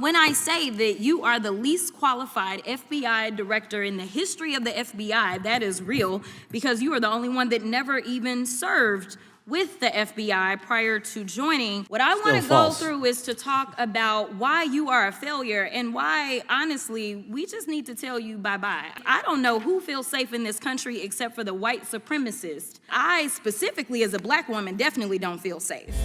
when I say that you are the least qualified FBI director in the history of the FBI, that is real, because you are the only one that never even served with the FBI prior to joining. What I want to go through is to talk about why you are a failure and why, honestly, we just need to tell you bye-bye. I don't know who feels safe in this country except for the white supremacists. I, specifically as a black woman, definitely don't feel safe.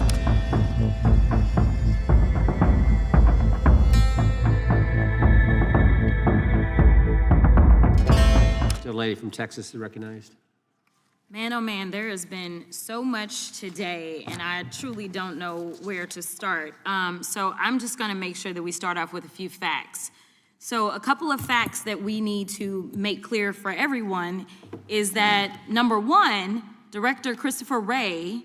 The lady from Texas is recognized. Man, oh man, there has been so much today, and I truly don't know where to start. So I'm just gonna make sure that we start off with a few facts. So a couple of facts that we need to make clear for everyone is that, number one, Director Christopher Wray,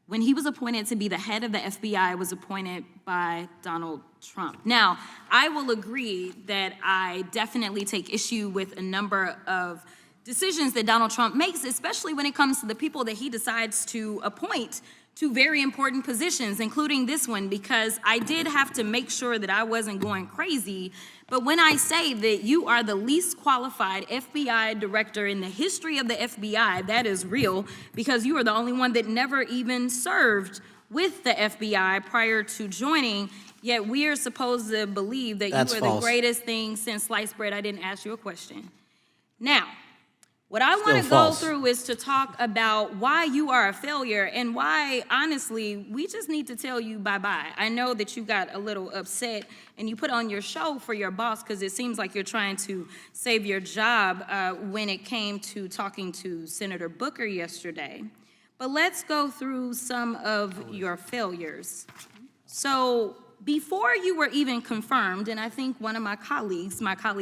when he was appointed to be the head of the FBI, was appointed by Donald Trump. Now, I will agree that I definitely take issue with a number of decisions that Donald Trump makes, especially when it comes to the people that he decides to appoint to very important positions, including this one, because I did have to make sure that I wasn't going crazy. But when I say that you are the least qualified FBI director in the history of the FBI, that is real, because you are the only one that never even served with the FBI prior to joining, yet we are supposed to believe that you are the greatest thing since sliced bread. I didn't ask you a question. Now, what I want to go through is to talk about why you are a failure and why, honestly, we just need to tell you bye-bye. I know that you got a little upset and you put on your show for your boss because it seems like you're trying to save your job when it came to talking to Senator Booker yesterday. But let's go through some of your failures. So before you were even confirmed, and I think one of my colleague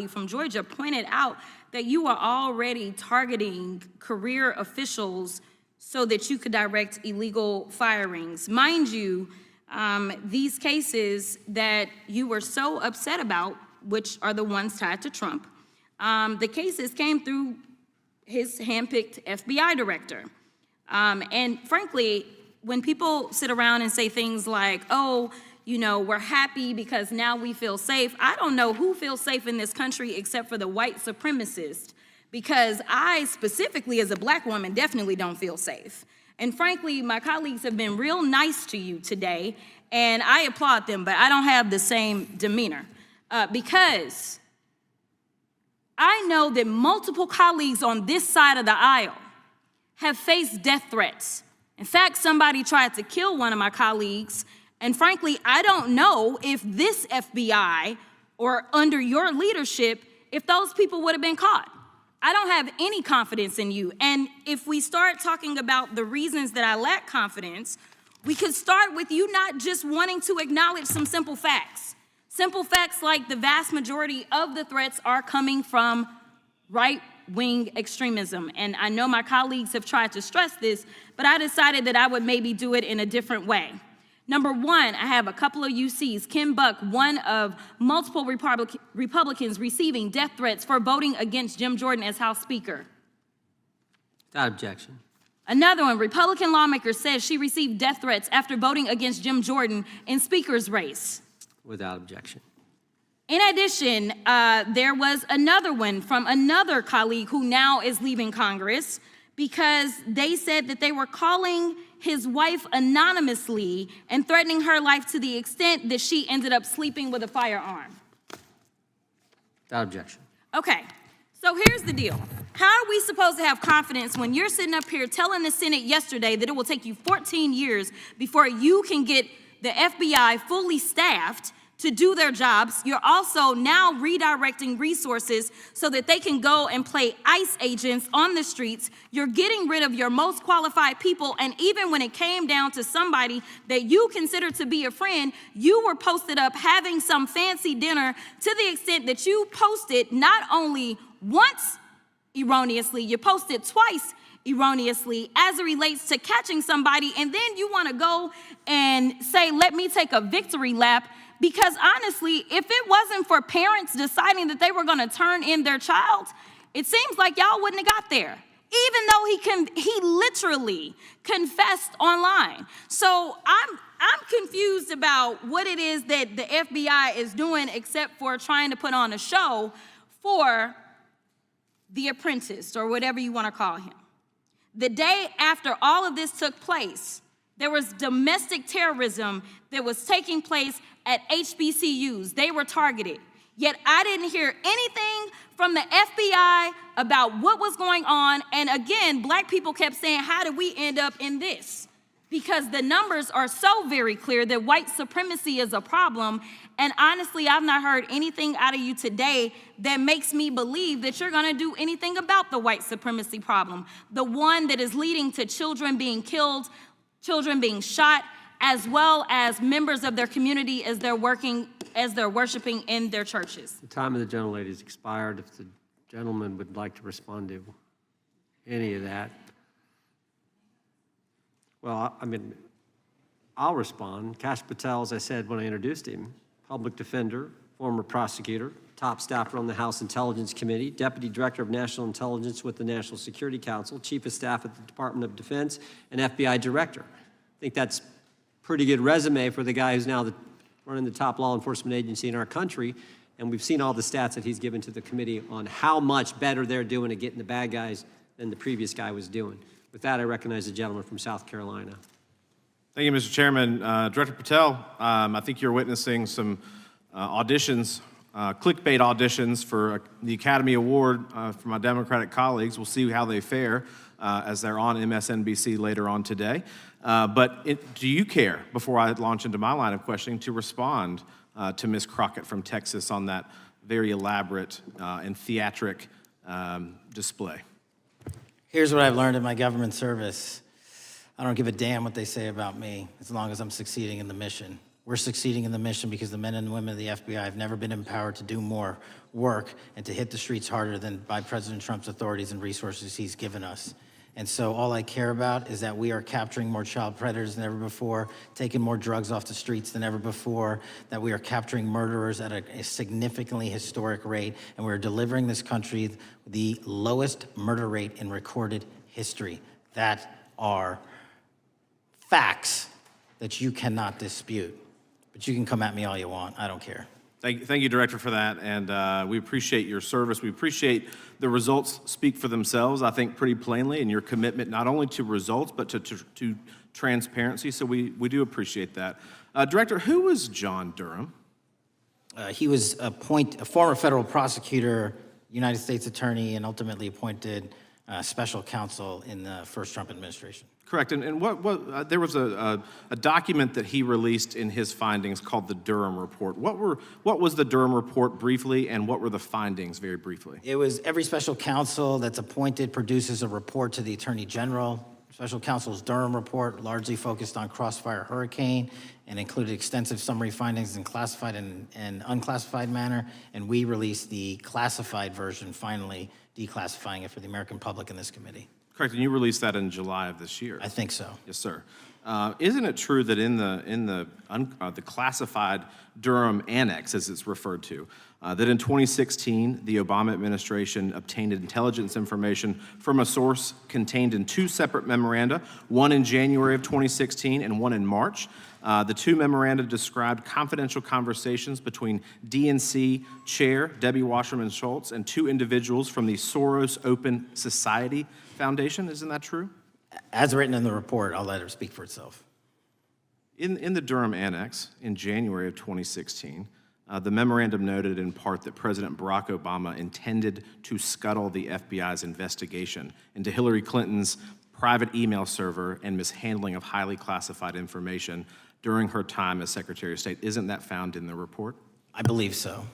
from Georgia, pointed out that you are already targeting career officials so that you could direct illegal firings. Mind you, these cases that you were so upset about, which are the ones tied to Trump, the cases came through his handpicked FBI director. And frankly, when people sit around and say things like, oh, you know, we're happy because now we feel safe. I don't know who feels safe in this country except for the white supremacists, because I, specifically as a black woman, definitely don't feel safe. And frankly, my colleagues have been real nice to you today, and I applaud them, but I don't have the same demeanor because I know that multiple colleagues on this side of the aisle have faced death threats. In fact, somebody tried to kill one of my colleagues. And frankly, I don't know if this FBI or under your leadership, if those people would have been caught. I don't have any confidence in you. And if we start talking about the reasons that I lack confidence, we could start with you not just wanting to acknowledge some simple facts. Simple facts like the vast majority of the threats are coming from right-wing extremism. And I know my colleagues have tried to stress this, but I decided that I would maybe do it in a different way. Number one, I have a couple of UCs. Kim Buck, one of multiple Republicans receiving death threats for voting against Jim Jordan as House Speaker. Without objection. Another one, Republican lawmaker says she received death threats after voting against Jim Jordan in Speaker's race. Without objection. In addition, there was another one from another colleague who now is leaving Congress because they said that they were calling his wife anonymously and threatening her life to the extent that she ended up sleeping with a firearm. Without objection. Okay, so here's the deal. How are we supposed to have confidence when you're sitting up here telling the Senate yesterday that it will take you 14 years before you can get the FBI fully staffed to do their jobs? You're also now redirecting resources so that they can go and play ICE agents on the streets. You're getting rid of your most qualified people, and even when it came down to somebody that you consider to be a friend, you were posted up having some fancy dinner to the extent that you posted not only once erroneously, you posted twice erroneously as it relates to catching somebody, and then you want to go and say, let me take a victory lap. Because honestly, if it wasn't for parents deciding that they were going to turn in their child, it seems like y'all wouldn't have got there, even though he literally confessed online. So I'm confused about what it is that the FBI is doing except for trying to put on a show for the apprentice or whatever you want to call him. The day after all of this took place, there was domestic terrorism that was taking place at HBCUs. They were targeted. Yet I didn't hear anything from the FBI about what was going on. And again, black people kept saying, how did we end up in this? Because the numbers are so very clear that white supremacy is a problem. And honestly, I've not heard anything out of you today that makes me believe that you're gonna do anything about the white supremacy problem. The one that is leading to children being killed, children being shot, as well as members of their community as they're worshiping in their churches. The time of the gentlelady has expired. If the gentleman would like to respond to any of that. Well, I mean, I'll respond. Kash Patel, as I said when I introduced him, public defender, former prosecutor, top staffer on the House Intelligence Committee, Deputy Director of National Intelligence with the National Security Council, Chief of Staff at the Department of Defense, and FBI Director. I think that's a pretty good resume for the guy who's now running the top law enforcement agency in our country, and we've seen all the stats that he's given to the committee on how much better they're doing at getting the bad guys than the previous guy was doing. With that, I recognize the gentleman from South Carolina. Thank you, Mr. Chairman. Director Patel, I think you're witnessing some auditions, clickbait auditions for the Academy Award for my Democratic colleagues. We'll see how they fare as they're on MSNBC later on today. Do you care, before I launch into my line of questioning, to respond to Ms. Crockett from Texas on that very elaborate and theatric display? Here's what I've learned in my government service. I don't give a damn what they say about me as long as I'm succeeding in the mission. We're succeeding in the mission because the men and women of the FBI have never been empowered to do more work and to hit the streets harder than by President Trump's authorities and resources he's given us. And so all I care about is that we are capturing more child predators than ever before, taking more drugs off the streets than ever before, that we are capturing murderers at a significantly historic rate, and we're delivering this country the lowest murder rate in recorded history. That are facts that you cannot dispute. But you can come at me all you want. I don't care. Thank you, Director, for that, and we appreciate your service. We appreciate the results speak for themselves, I think, pretty plainly, and your commitment not only to results, but to transparency, so we do appreciate that. Director, who was John Durham? He was a former federal prosecutor, United States attorney, and ultimately appointed special counsel in the first Trump administration. Correct, and there was a document that he released in his findings called the Durham Report. What was the Durham Report briefly, and what were the findings very briefly? It was every special counsel that's appointed produces a report to the Attorney General. Special counsel's Durham Report largely focused on Crossfire Hurricane and included extensive summary findings in classified and unclassified manner, and we released the classified version, finally declassifying it for the American public in this committee. Correct, and you released that in July of this year. I think so. Yes, sir. Isn't it true that in the classified Durham Annex, as it's referred to, that in 2016 the Obama administration obtained intelligence information from a source contained in two separate memoranda, one in January of 2016 and one in March? The two memoranda described confidential conversations between DNC Chair Debbie Wasserman Schultz and two individuals from the Soros Open Society Foundation. Isn't that true? As written in the report, I'll let her speak for itself. In the Durham Annex in January of 2016, the memorandum noted in part that President Barack Obama intended to scuttle the FBI's investigation into Hillary Clinton's private email server and mishandling of highly classified information during her time as Secretary of State. Isn't that found in the report? I believe so.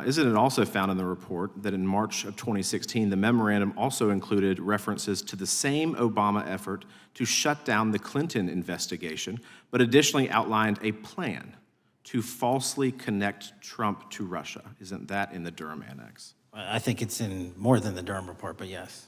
Isn't it also found in the report that in March of 2016, the memorandum also included references to the same Obama effort to shut down the Clinton investigation, but additionally outlined a plan to falsely connect Trump to Russia? Isn't that in the Durham Annex? I think it's in more than the Durham Report, but yes.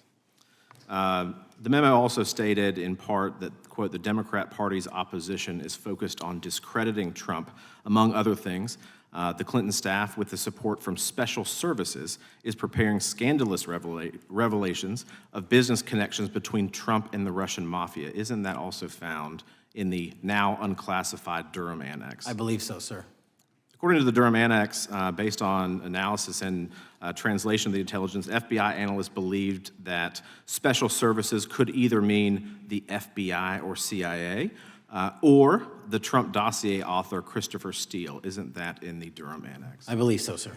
The memo also stated in part that, quote, the Democrat Party's opposition is focused on discrediting Trump, among other things. The Clinton staff, with the support from special services, is preparing scandalous revelations of business connections between Trump and the Russian mafia. Isn't that also found in the now unclassified Durham Annex? I believe so, sir. According to the Durham Annex, based on analysis and translation of the intelligence, FBI analysts believed that special services could either mean the FBI or CIA, or the Trump dossier author Christopher Steele. Isn't that in the Durham Annex? I believe so, sir.